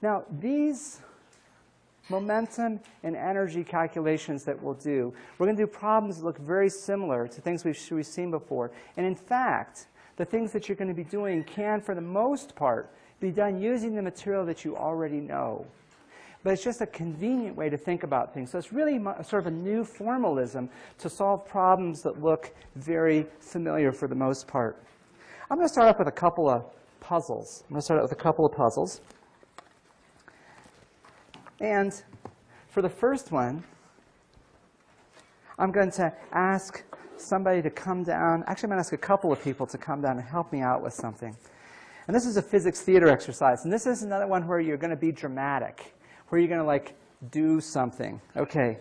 Now, these momentum and energy calculations that we'll do, we're going to do problems that look very similar to things we've seen before. And in fact, the things that you're going to be doing can, for the most part, be done using the material that you already know. But it's just a convenient way to think about things. So it's really sort of a new formalism to solve problems that look very familiar for the most part. I'm going to start off with a couple of puzzles. And for the first one, I'm going to ask somebody to come down. Actually, I'm going to ask a couple of people to come down and help me out with something. And this is a physics theater exercise. And this is another one where you're going to be dramatic, where you're going to like do something. Okay.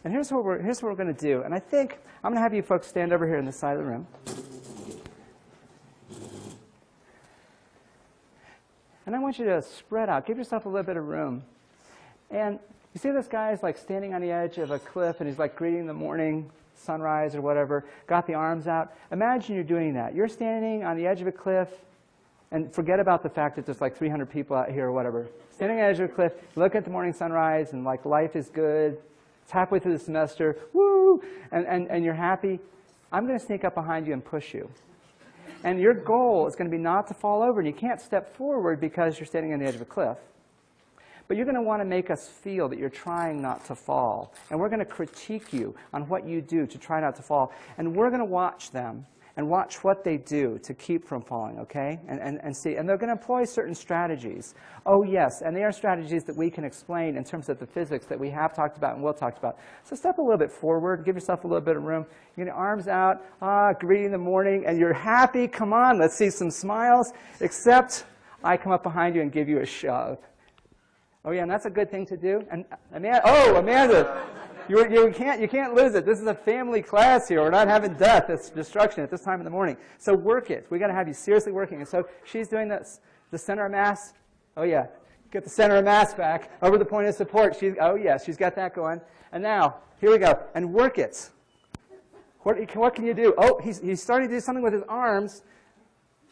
And here's what we're going to do. And I think I'm going to have you folks stand over here on this side of the room. And I want you to spread out. Give yourself a little bit of room. And you see this guy is like standing on the edge of a cliff, and he's like greeting the morning sunrise or whatever, got the arms out. Imagine you're doing that. You're standing on the edge of a cliff, and forget about the fact that there's like 300 people out here or whatever. Standing on the edge of a cliff, look at the morning sunrise, and like life is good. It's halfway through the semester, woo, and you're happy. I'm going to sneak up behind you and push you. And your goal is going to be not to fall over, and you can't step forward because you're standing on the edge of a cliff. But you're going to want to make us feel that you're trying not to fall. And we're going to critique you on what you do to try not to fall. And we're going to watch them and watch what they do to keep from falling, okay? And see. And they're going to employ certain strategies. Oh, yes. And they are strategies that we can explain in terms of the physics that we have talked about and will talk about. So step a little bit forward. Give yourself a little bit of room. You get your arms out, greeting the morning. And you're happy. Come on, let's see some smiles. Except I come up behind you and give you a shove. Oh, yeah, and that's a good thing to do. And Amanda, you can't lose it. This is a family class here. We're not having death, it's destruction at this time in the morning. So work it. We've got to have you seriously working. And so she's doing this, the center of mass. Oh, yeah, get the center of mass back over the point of support. Oh, yeah, she's got that going. And now, here we go. And work it. What can you do? Oh, he's starting to do something with his arms.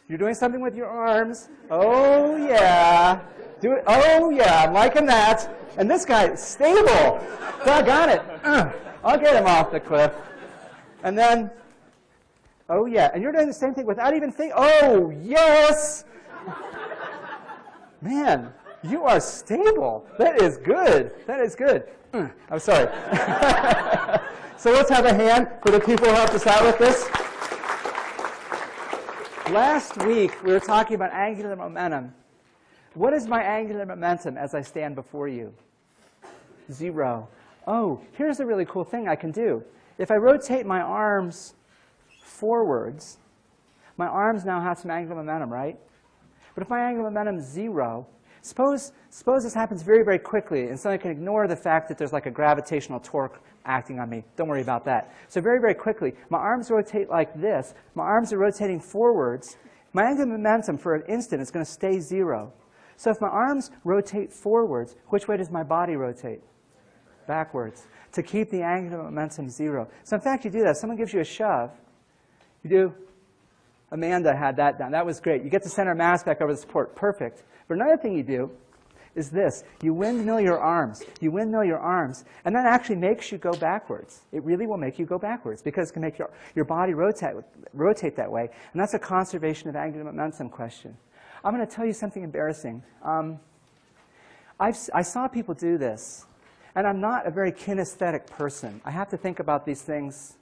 You're doing something with your arms. Oh, yeah. Do it. Oh, yeah, I'm liking that. And this guy is stable. Doggone it. I'll get him off the cliff. And then, oh, yeah. And you're doing the same thing without even thinking. Oh, yes. Man, you are stable. That is good. That is good. I'm sorry. So let's have a hand for the people who helped us out with this. Last week, we were talking about angular momentum. What is my angular momentum as I stand before you? 0. Oh, here's a really cool thing I can do. If I rotate my arms forwards, my arms now have some angular momentum, right? But if my angular momentum is 0, suppose this happens very, very quickly, and so I can ignore the fact that there's like a gravitational torque acting on me. Don't worry about that. So very, very quickly, my arms rotate like this. My arms are rotating forwards. My angular momentum for an instant is going to stay 0. So if my arms rotate forwards, which way does my body rotate? Backwards, to keep the angular momentum 0. So in fact, you do that. Someone gives you a shove. You do. Amanda had that done. That was great. You get the center of mass back over the support. Perfect. But another thing you do is this. You windmill your arms. You windmill your arms. And that actually makes you go backwards. It really will make you go backwards because it can make your body rotate that way. And that's a conservation of angular momentum question. I'm going to tell you something embarrassing. I saw people do this, and I'm not a very kinesthetic person. I have to think about these things